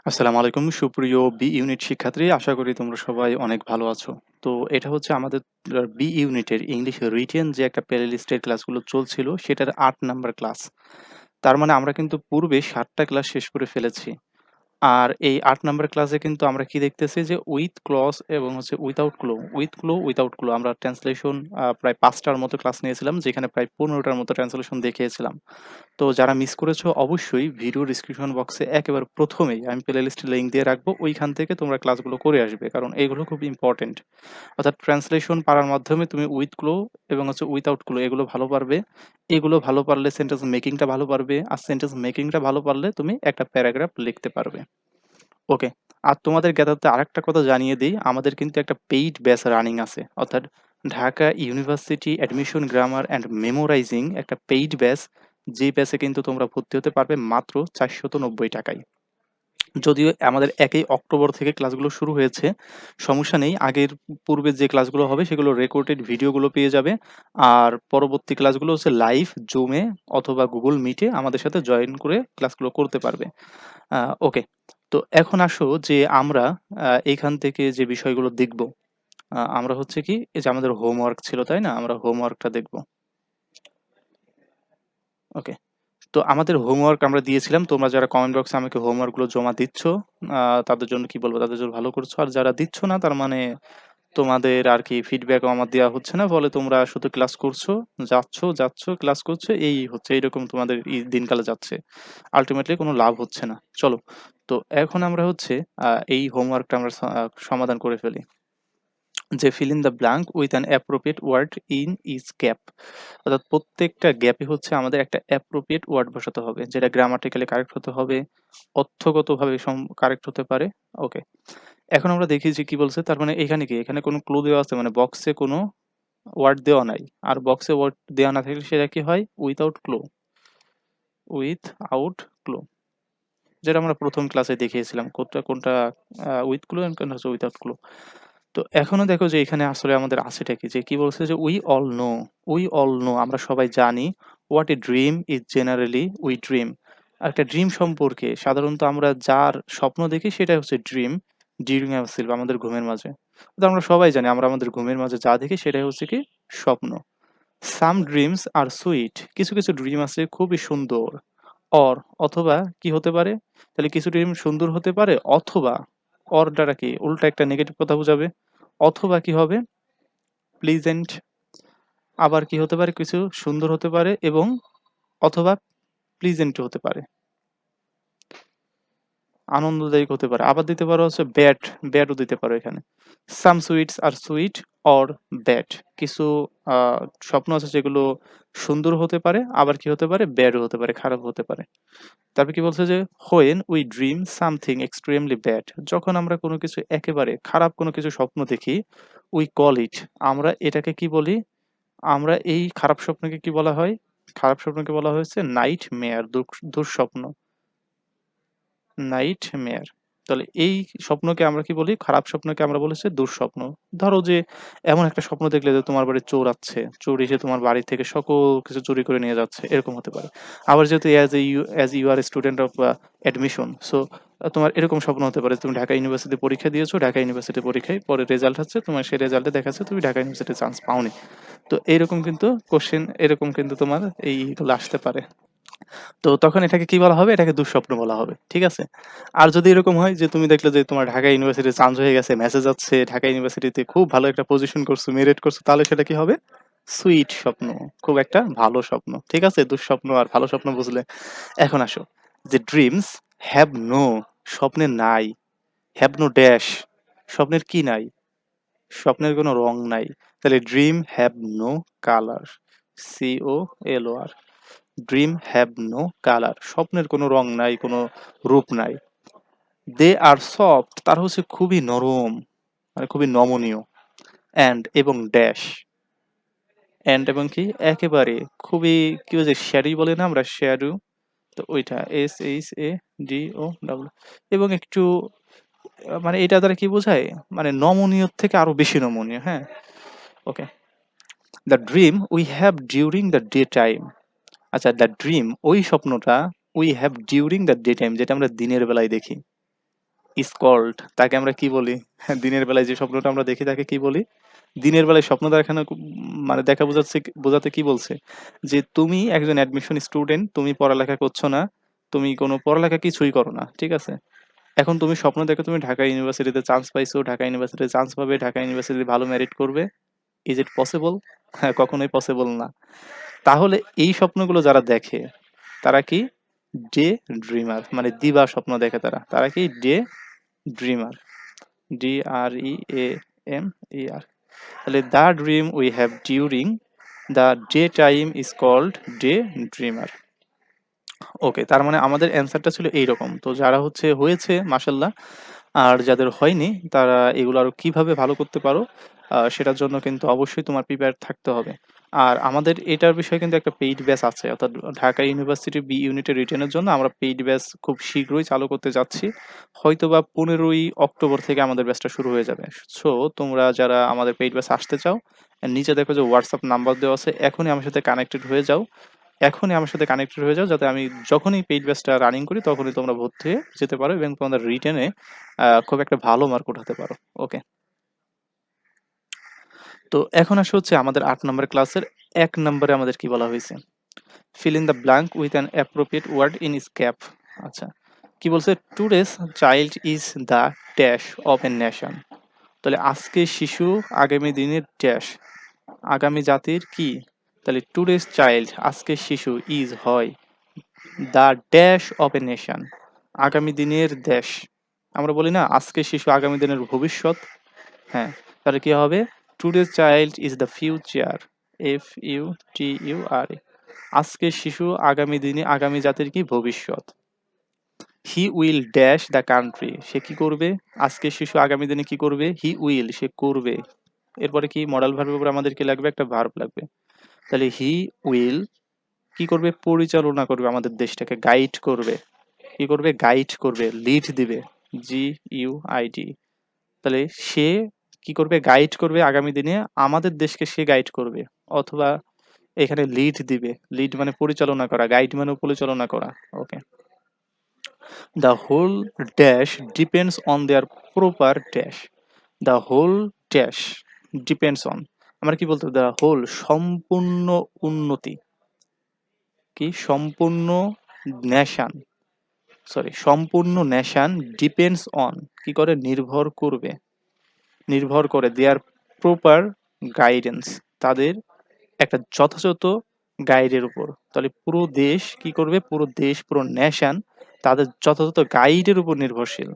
আসসালামু আলাইকুম সুপ্রিয় বি ইউনিট শিক্ষার্থী। আশা করি তোমরা সবাই অনেক ভালো আছো। তো এটা হচ্ছে আমাদের বি ইউনিটের ইংলিশ রিটেন যে একটা প্লে লিস্টের ক্লাসগুলো চলছিল সেটার ৮ নাম্বার ক্লাস। তার মানে আমরা কিন্তু পূর্বে ৭ টা ক্লাস শেষ করে ফেলেছি। আর এই ৮ নাম্বার ক্লাসে কিন্তু আমরা কি দেখতেছি যে উইথ ক্লজ এবং হচ্ছে without clause, with clause, without clause আমরা ট্রান্সলেশন প্রায় ৫ টার মতো ক্লাস নিয়েছিলাম যেখানে প্রায় ১৫ টার মতো ট্রান্সলেশন দেখিয়েছিলাম। তো যারা মিস করেছো অবশ্যই ভিডিও ডিসক্রিপশন বক্সে একেবারে প্রথমেই আমি প্লেলিস্টের লিংক দিয়ে রাখবো। ওইখান থেকে তোমরা ক্লাসগুলো করে আসবে। কারণ এগুলো খুব ইম্পোর্টেন্ট। অর্থাৎ ট্রান্সলেশন পারার মাধ্যমে তুমি উইথ ক্লো এবং হচ্ছে উইথআউট ক্লো এগুলো ভালো পারবে। এগুলো ভালো পারলে সেন্টেন্স মেকিংটা ভালো পারবে। আর সেন্টেন্স মেকিংটা ভালো পারলে তুমি একটা প্যারাগ্রাফ লিখতে পারবে। ওকে। আর তোমাদের জ্ঞাতার্থে আরেকটা কথা জানিয়ে দেই, আমাদের কিন্তু একটা পেইড ব্যাচ রানিং আছে। অর্থাৎ Dhaka university admission grammar and memorising একটা পেইড ব্যাচ, যে ব্যাচে কিন্তু তোমরা ভর্তি হতে পারবে মাত্র ৳৪৯০ য়। যদিও আমাদের ১ই অক্টোবর থেকে ক্লাসগুলো শুরু হয়েছে, সমস্যা নেই। আগের পূর্বের যে ক্লাসগুলো হবে সেগুলো রেকর্ডেড ভিডিওগুলো পেয়ে যাবে। আর পরবর্তী ক্লাসগুলো হচ্ছে লাইভ জুমে অথবা গুগল মিটে আমাদের সাথে জয়েন করে ক্লাসগুলো করতে পারবে। ওকে। তো এখন আসো যে আমরা এইখান থেকে যে বিষয়গুলো দেখব, আমরা হচ্ছে কি এই যে আমাদের হোমওয়ার্ক ছিল, তাই না? আমরা হোমওয়ার্কটা দেখব। ওকে। তো আমাদের হোমওয়ার্ক আমরা দিয়েছিলাম। তোমরা যারা কমেন্ট বক্সে আমাকে হোমওয়ার্কগুলো জমা দিচ্ছ, তাদের জন্য কি বলবো? তাদের জন্য ভালো করছো। আর যারা দিচ্ছ না তার মানে তোমাদের আরকি ফিডব্যাকও আমার দেয়া হচ্ছে না। ফলে তোমরা শুধু ক্লাস করছো, যাচ্ছ, ক্লাস করছো। এই হচ্ছে এইরকম তোমাদের দিনকালে যাচ্ছে। আল্টিমেটলি কোনো লাভ হচ্ছে না। চলো। তো এখন আমরা হচ্ছে এই হোমওয়ার্কটা আমরা সমাধান করে ফেলি। যে fill in the blank with an appropriate word in each gap, অর্থাৎ প্রত্যেকটা গ্যাপে হচ্ছে আমাদের একটা appropriate ওয়ার্ড বসাতে হবে, যেটা গ্রামাটিক্যালি কারেক্ট হতে হবে, অর্থগতভাবে কারেক্ট হতে পারে। ওকে। এখন আমরা দেখি যে কি বলছে। তার মানে এখানে কি, এখানে কোনো ক্লু দেওয়া আছে, মানে বক্সে কোনো ওয়ার্ড দেওয়া নাই। আর বক্সে ওয়ার্ড দেওয়া না থাকলে সেটা কি হয়? উইথআউট ক্লু, উইথআউট ক্লু, যেটা আমরা প্রথম ক্লাসে দেখিয়েছিলাম কোনটা কোনটা উইথ ক্লু এন্ড কোনটা হচ্ছে উইথআউট ক্লু। তো এখনো দেখো যে এখানে আসলে আমাদের আছেটা কি, যে কি বলছে যে উই অল নো, আমরা সবাই জানি what a dream is generally we dream. একটা ড্রিম সম্পর্কে সাধারণত আমরা যার স্বপ্ন দেখি সেটা হচ্ছে ড্রিম ডিউরিং আওয়ার স্লিপ, আমাদের ঘুমের মাঝে। তো আমরা সবাই জানি আমরা আমাদের ঘুমের মাঝে যা দেখি সেটাই হচ্ছে কি স্বপ্ন। সাম ড্রিমস আর সুইট, কিছু কিছু ড্রিম আছে খুবই সুন্দর। অর, অথবা কি হতে পারে? তাহলে কিছু ড্রিম সুন্দর হতে পারে, অথবা অর দ্বারা কি উল্টা একটা নেগেটিভ কথা বোঝাবে। অথবা কি হবে? প্লিজেন্ট। আবার কি হতে পারে? কিছু সুন্দর হতে পারে এবং অথবা প্লিজেন্ট হতে পারে, আনন্দদায়ক হতে পারে। আবার দিতে পারো হচ্ছে ব্যাড, ব্যাডও দিতে পারো এখানে। সাম সুইটস আর সুইট অর ব্যাড, কিছু স্বপ্ন আছে যেগুলো সুন্দর হতে পারে, আবার কি হতে পারে? ব্যাডও হতে পারে, খারাপ হতে পারে। তারপর কি বলছে যে when we dream something extremely bad, যখন আমরা কোনো কিছু একেবারে খারাপ কোনো কিছু স্বপ্ন দেখি, উই কল ইট, আমরা এটাকে কি বলি? আমরা এই খারাপ স্বপ্নকে কি বলা হয়? খারাপ স্বপ্নকে বলা হয়েছে নাইট মেয়ার, দুঃস্বপ্ন, নাইট মেয়ার। তাহলে এই স্বপ্নকে আমরা কি বলি? খারাপ স্বপ্নকে আমরা বলেছি দুঃস্বপ্ন। ধরো যে এমন একটা স্বপ্ন দেখলে যে তোমার বাড়ি চোর আছে, চোর এসে তোমার বাড়ি থেকে সকল কিছু চুরি করে নিয়ে যাচ্ছে, এরকম হতে পারে। আবার যেহেতু as you are student of admission, so তোমার এরকম স্বপ্ন হতে পারে তুমি ঢাকা ইউনিভার্সিটি পরীক্ষা দিয়েছো, ঢাকা ইউনিভার্সিটি পরীক্ষায় পরে রেজাল্ট হচ্ছে, তোমার সেই রেজাল্টে দেখাচ্ছে তুমি ঢাকা ইউনিভার্সিটিতে চান্স পাওনি। তো এইরকম কিন্তু কোশ্চেন, এরকম কিন্তু তোমার এইগুলো আসতে পারে। তো তখন এটাকে কি বলা হবে? এটাকে দুঃস্বপ্ন বলা হবে। ঠিক আছে? আর যদি এরকম হয় যে তুমি দেখলে যে তোমার ঢাকা ইউনিভার্সিটি চান্স হয়ে গেছে, মেসেজ যাচ্ছে ঢাকা ইউনিভার্সিটিতে খুব ভালো একটা পজিশন করছো, মেরিট করছো, তাহলে সেটা কি হবে? সুইট স্বপ্ন। খুব একটা ভালো স্বপ্ন। ঠিক আছে? দুঃস্বপ্ন আর ভালো স্বপ্ন বুঝলে। এখন আসো যে ড্রিমস হ্যাভ নো, স্বপ্নের নাই, হ্যাভ নো ড্যাশ, স্বপ্নের কি নাই? স্বপ্নের কোনো রং নাই। তাহলে dream have no colour, COLOR, dream have no colour, স্বপ্নের কোনো রং নাই, কোনো রূপ নাই। দে আর সফট, তার হচ্ছে খুবই নরম, মানে খুবই নমনীয়। অ্যান্ড এবং ড্যাশ, অ্যান্ড এবং কি একেবারে খুবই, কি বলছে শ্যাডি বলে না আমরা, শ্যাডো, তো ওইটা SHADO, এবং একটু মানে এটা দ্বারা কি বোঝায়? মানে নমনীয় থেকে আরো বেশি নমনীয়। হ্যাঁ। Okay. The dream we have during the day time, আচ্ছা দ্য ড্রিম ওই স্বপ্নটা, we have during the day time, যেটা আমরা দিনের বেলায় দেখি, ইজ কল্ড, তাকে আমরা কি বলি? দিনের বেলায় যে স্বপ্নটা আমরা দেখি তাকে কি বলি? দিনের বেলায় স্বপ্ন দেখানো মানে দেখা বোঝাচ্ছে বোঝাতে কি বলছে? যে তুমি একজন অ্যাডমিশন স্টুডেন্ট, তুমি পড়ালেখা করছো না, তুমি কোনো পড়ালেখা কিছুই করো না। ঠিক আছে? এখন তুমি স্বপ্ন দেখো তুমি ঢাকা ইউনিভার্সিটিতে চান্স পাইছো, ঢাকা ইউনিভার্সিটিতে চান্স পাবে, ঢাকা ইউনিভার্সিটি ভালো মেরিট করবে। Is it possible? হ্যাঁ, কখনোই পসিবল না। তাহলে এই স্বপ্নগুলো যারা দেখে তারা কি? ডে ড্রিমার, মানে দিবা স্বপ্ন দেখে তারা। তারা কি? Day dreamer. DREAMER। তাহলে the dream we have during the day time is called day dreamer. Okay, তার মানে আমাদের অ্যান্সারটা ছিল এইরকম। তো যারা হচ্ছে হয়েছে মাশাল্লাহ, আর যাদের হয়নি তারা এগুলো আরো কিভাবে ভালো করতে পারো সেটার জন্য কিন্তু অবশ্যই তোমার প্রিপেয়ার থাকতে হবে। আর আমাদের এটার বিষয়ে কিন্তু একটা পেইড ব্যাচ আছে, অর্থাৎ ঢাকা ইউনিভার্সিটি বি ইউনিটের রিটেনের জন্য আমরা পেইড ব্যাচ খুব শীঘ্রই চালু করতে যাচ্ছি। হয়তোবা 15ই অক্টোবর থেকে আমাদের ব্যাচটা শুরু হয়ে যাবে। সো তোমরা যারা আমাদের পেইড ব্যাচ আসতে চাও, নিচে দেখো যে হোয়াটসঅ্যাপ নাম্বার দেওয়া আছে, এখনই আমার সাথে কানেক্টেড হয়ে যাও। এখনই আমার সাথে কানেক্টেড হয়ে যাও, যাতে আমি যখনই পেইড ব্যাচটা রানিং করি তখনই তোমরা ভর্তি হয়ে যেতে পারো এবং তোমাদের রিটেনে খুব একটা ভালো মার্ক উঠাতে পারো। ওকে, তো এখন আসে হচ্ছে আমাদের 8 নম্বর ক্লাসের 1 নম্বরে আমাদের কি বলা হয়েছে? Fill in the blank with an appropriate word in স্ক্যাপ। আচ্ছা, কি বলছে? Today's child is the dash of a nation. তাহলে আজকে শিশু আগামী দিনের ড্যাশ, আগামী জাতির কি? তাহলে টুডেস চাইল্ড আজকে শিশু ইজ হয় the dash of a nation, আগামী দিনের দেশ। আমরা বলি না আজকে শিশু আগামী দিনের ভবিষ্যৎ। হ্যাঁ, তাহলে কি হবে? Today's child is the future, FUTUR। আজকের শিশু আগামী দিনে আগামী জাতির কি? ভবিষ্যৎ। He will dash the country, সে কি করবে? আজকের শিশু আগামী দিনে কি করবে? হি উইল, সে করবে। এরপরে কি? মডাল ভার্বের উপর আমাদের কি লাগবে? একটা ভার্ব লাগবে। তাহলে হি উইল কি করবে? পরিচালনা করবে, আমাদের দেশটাকে গাইড করবে। কি করবে? গাইড করবে, লিড দিবে। GUID। তাহলে সে কি করবে? গাইড করবে আগামী দিনে আমাদের দেশকে, সে গাইড করবে। অথবা এখানে লিড দিবে, লিড মানে পরিচালনা করা, গাইড মানে পরিচালনা করা। Okay, the whole dash depends on their proper dash. The whole dash depends on, আমরা কি বলতে? দ্য হোল সম্পূর্ণ উন্নতি, কি? সম্পূর্ণ নেশন, সরি সম্পূর্ণ নেশন ডিপেন্ডস অন, কি করে? নির্ভর করবে, নির্ভর করে দেয়ার প্রপার গাইডেন্স, তাদের একটা যথাযথ গাইডের উপর। তাহলে পুরো দেশ কি করবে? পুরো দেশ, পুরো নেশন তাদের যথাযথ গাইডের উপর নির্ভরশীল।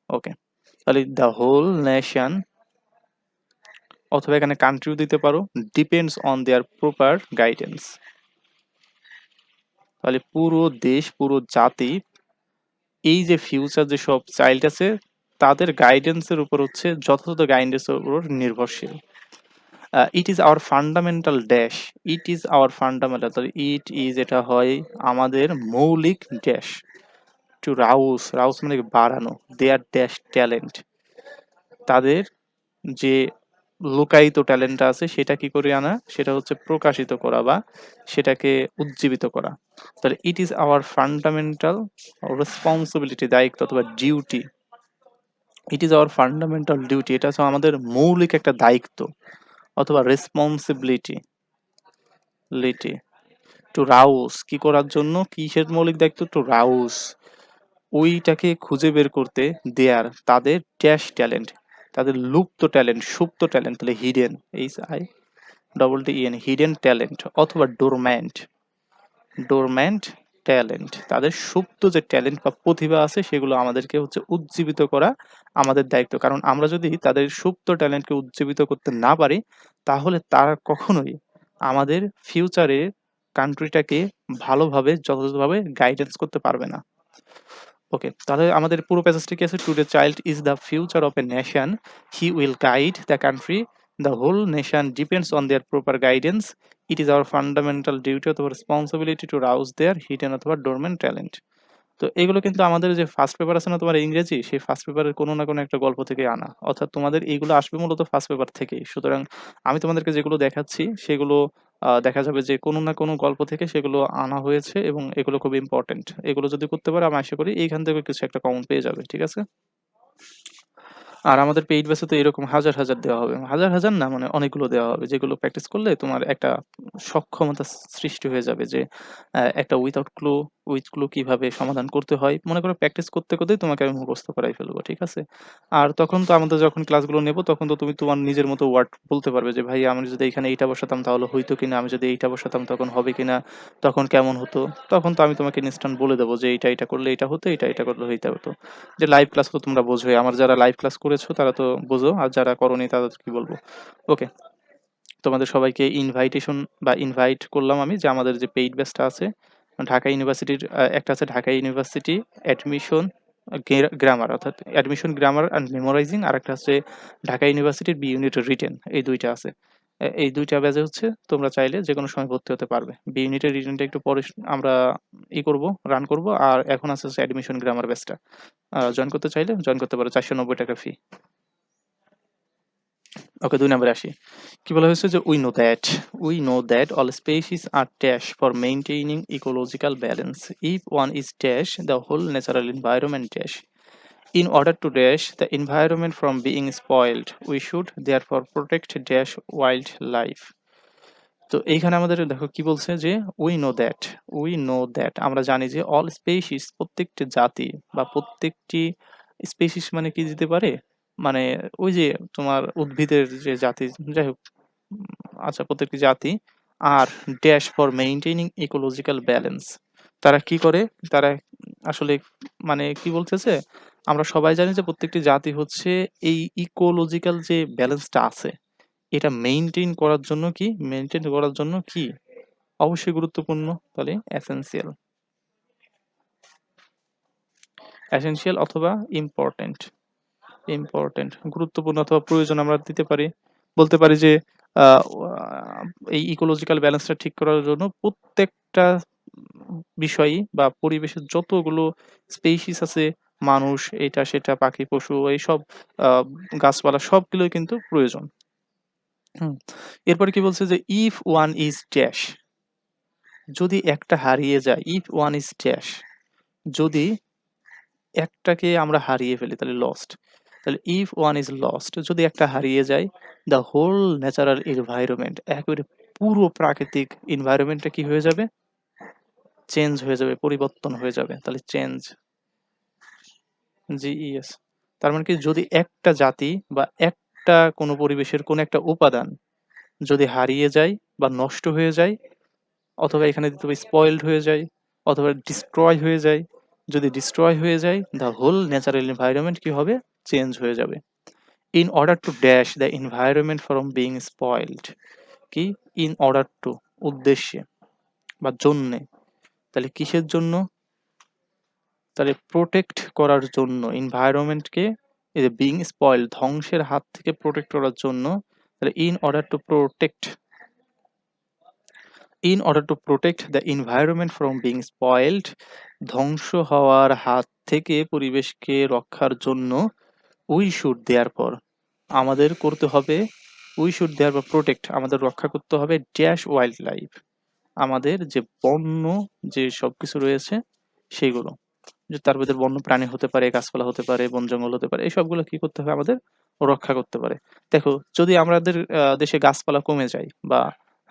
ওকে, তাহলে দ্য হোল নেশন, অথবা এখানে কান্ট্রিও দিতে পারো, depends on their proper guidance. তাহলে পুরো দেশ, পুরো জাতি, এই যে ফিউচার যে সব চাইল্ড আছে তাদের গাইডেন্সের উপর হচ্ছে, যথাযথ গাইডেন্সের উপর নির্ভরশীল। ইট is our fundamental dash, it is our fundamental, তাহলে ইট ইজ এটা হয় আমাদের মৌলিক ড্যাশ। টু রাউস, রাউস মানে কি? বাড়ানো। দেয়ার ড্যাশ ট্যালেন্ট, তাদের যে লুকায়িত ট্যালেন্টটা আছে সেটা কি করে আনা? সেটা হচ্ছে প্রকাশিত করা বা সেটাকে উজ্জীবিত করা। তাহলে ইট ইজ আওয়ার ফান্ডামেন্টাল রেসপন্সিবিলিটি, দায়িত্ব অথবা duty. It is our fundamental duty, এটা হচ্ছে আমাদের মৌলিক একটা দায়িত্ব অথবা রেসপন্সিবিলিটি। লিটি, টু রাউস, কি করার জন্য? কিসের মৌলিক দায়িত্ব? টু রাউস, ওইটাকে খুঁজে বের করতে। দেয়ার, তাদের ড্যাশ ট্যালেন্ট, তাদের লুপ্ত ট্যালেন্ট, সুপ্ত ট্যালেন্ট। তাহলে হিডেন, HIDDEN, হিডেন ট্যালেন্ট অথবা ডোরম্যান্ট, ডোরম্যান্ট ট্যালেন্ট, তাদের সুপ্ত যে ট্যালেন্ট বা প্রতিভা আছে সেগুলো আমাদেরকে হচ্ছে উজ্জীবিত করা আমাদের দায়িত্ব। কারণ আমরা যদি তাদের সুপ্ত ট্যালেন্টকে উজ্জীবিত করতে না পারি তাহলে তারা কখনোই আমাদের ফিউচারে কান্ট্রিটাকে ভালোভাবে যথাযথভাবে গাইডেন্স করতে পারবে না। ওকে, তাহলে আমাদের পুরো প্যাসেজটা কি আছে? Today child is the future of a nation, he will guide the country, the whole nation depends on their proper guidance, it is our fundamental duty অথবা responsibility to rouse their hidden অথবা dormant talent. তো এগুলো কিন্তু আমাদের যে first paper আছে না তোমার ইংরেজি, সেই ফার্স্ট পেপারের কোনো না কোনো একটা গল্প থেকে আনা, অর্থাৎ তোমাদের এইগুলো আসবে মূলত ফার্স্ট পেপার থেকেই। সুতরাং আমি তোমাদেরকে যেগুলো দেখাচ্ছি সেগুলো দেখা যাবে যে কোনো না কোনো গল্প থেকে সেগুলো আনা হয়েছে এবং এগুলো খুব ইম্পর্টেন্ট। এগুলো যদি করতে পারো আমি আশা করি এইখান থেকে কিছু একটা কমন পেয়ে যাবে। ঠিক আছে? আর আমাদের পেইড ব্যাচে তো এরকম হাজার, হাজার দেওয়া হবে। হাজার, হাজার না মানে অনেকগুলো দেওয়া হবে। যেগুলো প্র্যাকটিস করলে তোমার একটা সক্ষমতা সৃষ্টি হয়ে যাবে যে একটা উইথআউট ক্লু, উইথ ক্লু কিভাবে সমাধান করতে হয়। মনে করো প্র্যাকটিস করতে, করতেই তোমাকে আমি মুখস্থ করাই ফেলবো। ঠিক আছে? আর তখন তো আমাদের যখন ক্লাসগুলো নেব তখন তো তুমি তোমার নিজের মতো ওয়ার্ড বলতে পারবে যে, "ভাই আমি যদি এখানে এইটা বসাতাম তাহলে হইতো কিনা? আমি যদি এইটা বসাতাম তখন হবে কিনা? তখন কেমন হতো?" তখন তো আমি তোমাকে ইনস্ট্যান্ট বলে দেব যে, "এইটা, এইটা করলে এইটা হতো, এইটা, এইটা করলে এইটা হতো।" যে লাইভ ক্লাস তো তোমরা বোঝোই। আমার যারা লাইভ ক্লাস করেছো তারা তো বোঝো। আর যারা করোনি তাদের কি বলবো? ওকে। তোমাদের সবাইকে ইনভাইটেশন বা ইনভাইট করলাম আমি যে আমাদের যে পেইড ব্যাচটা আছে ঢাকা ইউনিভার্সিটির একটা আছে ঢাকা ইউনিভার্সিটি অ্যাডমিশন গ্রামার অর্থাৎ অ্যাডমিশন গ্রামার অ্যান্ড মেমোরাইজিং আর একটা হচ্ছে ঢাকা ইউনিভার্সিটির বি ইউনিট রিটেন এই দুইটা আছে এই দুইটা ব্যাচে হচ্ছে তোমরা চাইলে যে কোনো সময় ভর্তি হতে পারবে বি ইউনিটের রিটেনটা একটু পরে আমরা করব রান করব আর এখন আছে হচ্ছে অ্যাডমিশন গ্রামার ব্যাচটা জয়েন করতে চাইলে জয়েন করতে পারো 490 টাকা ফি ওকে 2 নম্বরে আসি কি বলা হয়েছে যে we know that all species are dash for maintaining ecological balance if one is dash the whole natural environment dash in order to dash the environment from being spoiled we should therefore protect dash wildlife তো এইখানে আমাদের দেখো কি বলছে যে we know that আমরা জানি যে অল স্পেসিস প্রত্যেকটি জাতি বা প্রত্যেকটি স্পেসিস মানে কি দিতে পারে মানে ওই যে তোমার উদ্ভিদের যে জাতি যাই হোক আচ্ছা প্রত্যেকটি জাতি আর dash for maintaining ecological balance তারা কি করে তারা আসলে মানে কি বলতেছে আমরা সবাই জানি যে প্রত্যেকটি জাতি হচ্ছে এই ইকোলজিক্যাল যে ব্যালেন্সটা আছে এটা মেইনটেইন করার জন্য কি অবশ্যই গুরুত্বপূর্ণ তাহলে এসেনশিয়াল অথবা ইম্পর্টেন্ট গুরুত্বপূর্ণ অথবা প্রয়োজন আমরা দিতে পারি বলতে পারি যে আহ, এই ইকোলজিক্যাল ব্যালেন্সটা ঠিক করার জন্য প্রত্যেকটা বিষয়ই বা পরিবেশের যতগুলো স্পেসিস আছে মানুষ এটা সেটা পাখি পশু এইসব আহ, গাছপালা সবগুলোই কিন্তু প্রয়োজন হুম এরপরে কি বলছে যে ইফ ওয়ান ইজ ড্যাশ যদি একটা হারিয়ে যায় ইফ ওয়ান ইজ ড্যাশ যদি একটাকে আমরা হারিয়ে ফেলি তাহলে লস্ট তাহলে ইফ ওয়ান ইজ লস্ট যদি একটা হারিয়ে যায় দ্য হোল ন্যাচারাল এনভায়রনমেন্ট একেবারে পুরো প্রাকৃতিক এনভায়রনমেন্টটা কি হয়ে যাবে চেঞ্জ হয়ে যাবে পরিবর্তন হয়ে যাবে তাহলে চেঞ্জ জিইএস তার মানে কি যদি একটা জাতি বা একটা কোনো পরিবেশের কোনো একটা উপাদান যদি হারিয়ে যায় বা নষ্ট হয়ে যায় অথবা এখানে দিতে হবে স্পয়েলড হয়ে যায় অথবা ডিস্ট্রয় হয়ে যায় যদি ডিস্ট্রয় হয়ে যায় দ্য হোল ন্যাচারাল এনভায়রনমেন্ট কি হবে চেঞ্জ হয়ে যাবে in order to dash the environment from being spoiled কি ইন অর্ডার টু উদ্দেশ্যে বা জন্যে তাহলে কিসের জন্য তাহলে প্রোটেক্ট করার জন্য এনভায়রনমেন্টকে এই যে বিং স্পয়েল ধ্বংসের হাত থেকে প্রোটেক্ট করার জন্য তাহলে in order to protect the environment from being spoiled ধ্বংস হওয়ার হাত থেকে পরিবেশকে রক্ষার জন্য উই শুড দেয়ার পর আমাদের করতে হবে উই শুড দেয়ার পর প্রোটেক্ট আমাদের রক্ষা করতে হবে ড্যাশ ওয়াইল্ড লাইফ আমাদের যে বন্য যে সবকিছু রয়েছে সেগুলো যে তার ভিতর বন্য প্রাণী হতে পারে গাছপালা হতে পারে বন জঙ্গল হতে পারে এই সবগুলো কি করতে হবে আমাদের রক্ষা করতে পারে দেখো যদি আমাদের দেশে গাছপালা কমে যায় বা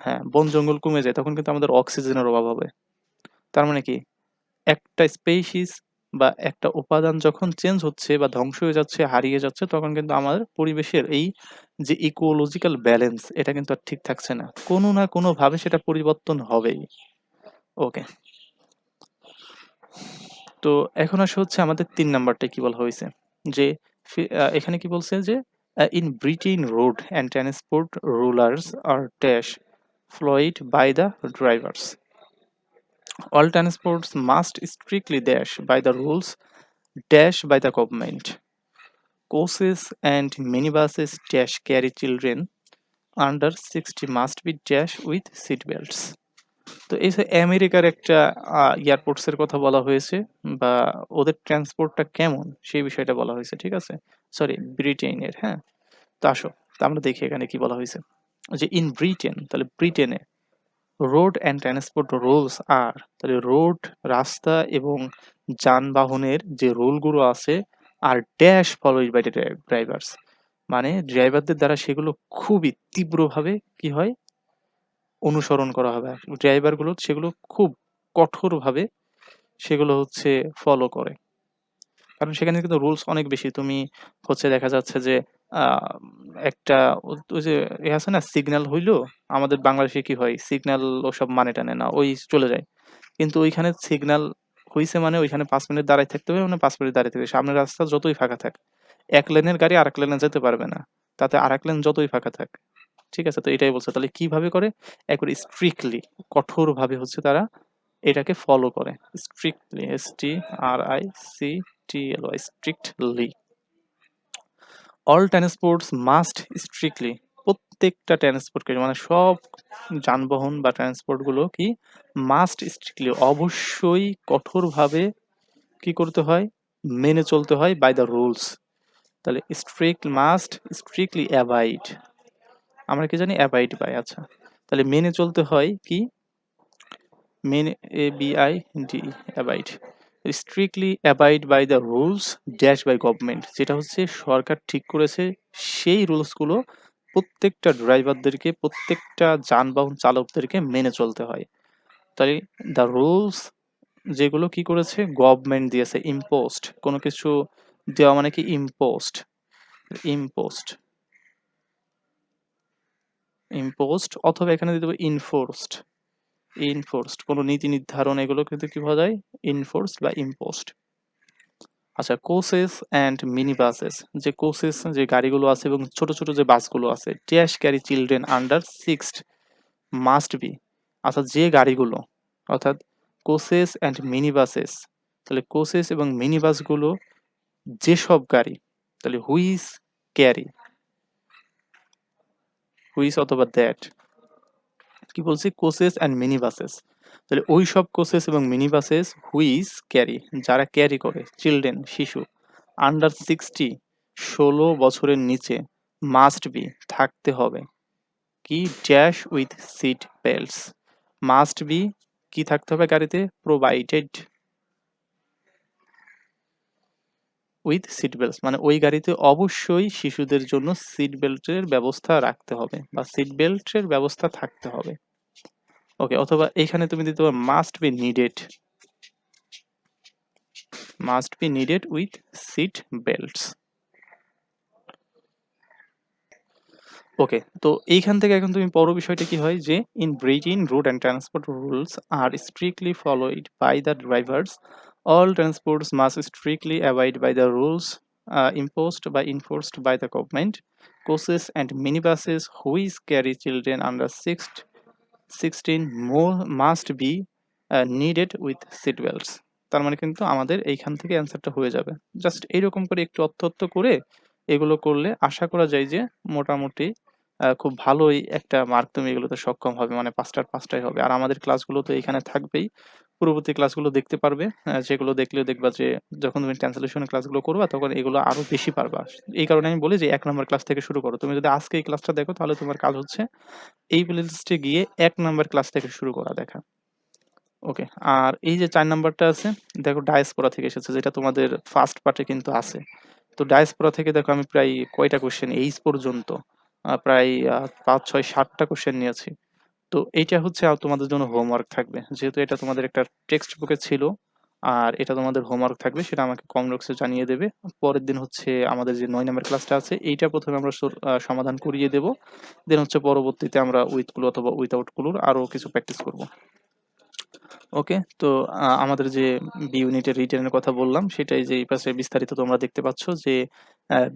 হ্যাঁ বন জঙ্গল কমে যায় তখন কিন্তু আমাদের অক্সিজেনের অভাব হবে তার মানে কি একটা স্পেসিস বা একটা উপাদান যখন চেঞ্জ হচ্ছে বা ধ্বংস হয়ে যাচ্ছে হারিয়ে যাচ্ছে তখন কিন্তু আমাদের পরিবেশের এই যে ইকোলজিক্যাল ব্যালেন্স এটা কিন্তু আর ঠিক থাকছে না কোনো না কোনো ভাবে সেটা পরিবর্তন হবেই ওকে তো এখন আসে হচ্ছে আমাদের 3 নাম্বারটা কি বলা হয়েছে যে এখানে কি বলছে যে in Britain road and transport rulers are dash followed by the drivers all transports must strictly dash by the rules dash by the government coaches and minibuses dash carry children under 60 must be dash with seat belts তো এই যে আমেরিকার একটা airports এর কথা বলা হয়েছে বা ওদের ট্রান্সপোর্টটা কেমন সেই বিষয়টা বলা হয়েছে ঠিক আছে সরি ব্রিটেনের হ্যাঁ তো আসো তো আমরা দেখি এখানে কি বলা হয়েছে যে ইন ব্রিটেন তাহলে ব্রিটেনে রোড অ্যান্ড ট্রান্সপোর্ট রুলস আর তাহলে রোড রাস্তা এবং যানবাহনের যে রুলগুলো আছে আর ড্যাশ ফলোইড বাই দ্য ড্রাইভার্স, মানে ড্রাইভারদের দ্বারা সেগুলো খুবই তীব্রভাবে কি হয়, অনুসরণ করা হবে। ড্রাইভারগুলো সেগুলো খুব কঠোরভাবে সেগুলো হচ্ছে ফলো করে। কারণ সেখানে কিন্তু রুলস অনেক বেশি। তুমি হচ্ছে দেখা যাচ্ছে যে আ একটা ওই যে আছে না সিগন্যাল হইলো, আমাদের বাংলাদেশে কি হয়? সিগন্যাল ওসব মানে-টানে না। ওই চলে যায়। কিন্তু ওইখানে সিগন্যাল হইছে মানে ওইখানে ৫ মিনিট দাঁড়ায় থাকতে হবে, মানে ৫ মিনিট দাঁড়ায় থাকবে। সামনের রাস্তা যতই ফাঁকা থাক। এক লেনের গাড়ি আরেক লেনে যেতে পারবে না। তাতে আরেক লেন যতই ফাঁকা থাক। ঠিক আছে? তো এটাই বলছে। তাহলে কিভাবে করে? একবারে স্ট্রিক্টলি কঠোরভাবে হচ্ছে তারা এটাকে ফলো করে। Strictly STRICTLY strictly. All transports must strictly, প্রত্যেকটা ট্রান্সপোর্টকে মানে সব যানবাহন বা ট্রান্সপোর্ট গুলো কি মাস্ট স্ট্রিক্টলি অবশ্যই কঠোরভাবে কি করতে হয়? মেনে চলতে হয় বাই দ্য রুলস। তাহলে স্ট্রিক্ট মাস্ট স্ট্রিক্টলি অ্যাবাইড, আমরা কি জানি অ্যাবাইড বাই, আচ্ছা তাহলে মেনে চলতে হয় কি মেনে ABID abide, strictly abide by the rules dash by government, যেটা হচ্ছে সরকার ঠিক করেছে সেই রুলসগুলো প্রত্যেকটা ড্রাইভারদেরকে প্রত্যেকটা যানবাহন চালকদেরকে মেনে চলতে হয়। তাই দ্য রুলস যেগুলো কি করেছে গভর্নমেন্ট দিয়েছে, ইম্পোস্ট কোনো কিছু দেওয়া মানে কি ইম্পোস্ট, ইম্পোস্ট ইম্পোস্ট অথবা এখানে দিতে হবে ইনফোর্সড, ইনফোর্সড কোনো নীতি নির্ধারণ এগুলো কিন্তু কি বলা যায় ইনফোর্সড বা ইম্পোস্ট। আচ্ছা কোচেস অ্যান্ড মিনি বাসেস, যে কোচেস যে গাড়িগুলো আছে এবং ছোট ছোট যে বাসগুলো আছে dash carry children under sixth must be, অর্থাৎ যে গাড়িগুলো অর্থাৎ কোচেস অ্যান্ড মিনি বাসেস, তাহলে কোচেস এবং মিনি বাসগুলো যেসব গাড়ি, তাহলে হুইজ ক্যারি, হুইজ অথবা দ্যাট, কি বলছি কোচেস অ্যান্ড মিনি বাসেস, তাহলে ওই সব কোচেস এবং মিনি বাসেস হুইজ ক্যারি যারা ক্যারি করে চিলড্রেন শিশু আন্ডার 60 16 বছরের নিচে মাস্ট বি থাকতে হবে কি dash with seat belts, must be কি থাকতে হবে গাড়িতে প্রোভাইডেড উইথ সিট বেল্টস, মানে ওই গাড়িতে অবশ্যই শিশুদের জন্য সিট বেল্টের ব্যবস্থা রাখতে হবে বা সিট বেল্টের ব্যবস্থা থাকতে হবে। ওকে, অথবা এখানে তুমি দিতে পারো must be needed with seat belts. Okay, তো এইখান থেকে এখন তুমি পড়ো বিষয়টা কি হয় যে in Britain road and transport rules are strictly followed by the drivers, all transports must strictly abide by the rules imposed by enforced by the government. Coaches and minibuses which carry children under 16 more must be needed with seat belts. তার মানে কিন্তু আমাদের এইখান থেকে অ্যান্সারটা হয়ে যাবে। Just এইরকম করে একটু অর্থ করে এগুলো করলে আশা করা যায় যে মোটামুটি খুব ভালোই একটা মার্ক তুমি এগুলোতে সক্ষম হবে, মানে ৫টার ৫টাই হবে। আর আমাদের ক্লাসগুলো তো এখানে থাকবেই। পূর্ববর্তী ক্লাসগুলো দেখতে পারবে। যেগুলো দেখলে দেখবা যে যখন তুমি ট্রান্সলেশনের ক্লাসগুলো করবা তখন এগুলো আরো বেশি পারবা। এই কারণে আমি বলি যে ১ নাম্বার ক্লাস থেকে শুরু করো। তুমি যদি আজকে এই ক্লাসটা দেখো তাহলে তোমার কাজ হচ্ছে এই প্লেলিস্টে গিয়ে ১ নাম্বার ক্লাস থেকে শুরু করা দেখা। ওকে। আর এই যে ৪ নাম্বারটা আছে, দেখো ডায়াসপোরা থেকে এসেছে যেটা তোমাদের ফার্স্ট পার্টে কিন্তু আছে। তো ডায়াসপোরা থেকে দেখো আমি প্রায় কয়টা কোয়েশ্চেন এইচ পর্যন্ত প্রায় ৫, ৬, ৭ টা কোয়েশ্চেন নিয়েছি। তো এইটা হচ্ছে তোমাদের জন্য হোমওয়ার্ক থাকবে। যেহেতু এটা তোমাদের একটা টেক্সট বুকে ছিল আর এটা তোমাদের হোমওয়ার্ক থাকবে সেটা আমাকে কমেন্ট বক্সে জানিয়ে দেবে। পরের দিন হচ্ছে আমাদের যে ৯ নাম্বার ক্লাসটা আছে এইটা ১ম এ আমরা সমাধান করিয়ে দেব। দেন হচ্ছে পরবর্তীতে আমরা উইথ ক্লু অথবা উইথআউট ক্লুর আরো কিছু প্র্যাকটিস করব। ওকে, তো আমাদের যে বি ইউনিটের রিটেনের কথা বললাম সেটাই যে এই পাশে বিস্তারিত তোমরা দেখতে পাচ্ছ যে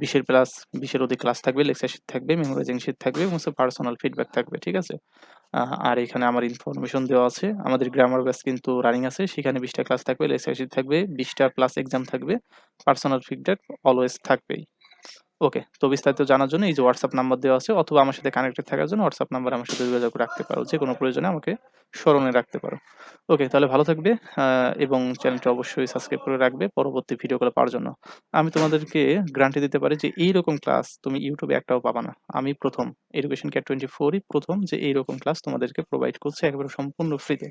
২০ এর প্লাস ২০ এর অধিক ক্লাস থাকবে, লেকচার শিট থাকবে, মেমোরাইজিং শিট থাকবে এবং পার্সোনাল ফিডব্যাক থাকবে। ঠিক আছে? আর এখানে আমার ইনফরমেশন দেওয়া আছে। আমাদের গ্রামার ব্যাচ কিন্তু রানিং আছে। সেখানে ২০ টা ক্লাস থাকবে, লেকচার শিট থাকবে, ২০ টা প্লাস এক্সাম থাকবে। পার্সোনাল ফিডব্যাক অলওয়েজ থাকবেই। ওকে, তো বিস্তারিত জানার জন্য এই যে হোয়াটসঅ্যাপ নাম্বার দেওয়া আছে অথবা আমার সাথে কানেক্টেড থাকার জন্য হোয়াটসঅ্যাপ নাম্বার আমার সাথে যোগাযোগ রাখতে পারো। যেকোনো প্রয়োজনে আমাকে স্মরণে রাখতে পারো। ওকে, তাহলে ভালো থাকবে এবং চ্যানেলটা অবশ্যই সাবস্ক্রাইব করে রাখবে পরবর্তী ভিডিওগুলো পাওয়ার জন্য। আমি তোমাদেরকে গ্যারান্টি দিতে পারি যে এইরকম ক্লাস তুমি ইউটিউবে একটাও পাবা না। আমি ১ম এডুকেশন কেয়ার 24ই ১ম যে এইরকম ক্লাস তোমাদেরকে প্রোভাইড করছি একেবারে সম্পূর্ণ ফ্রিতে।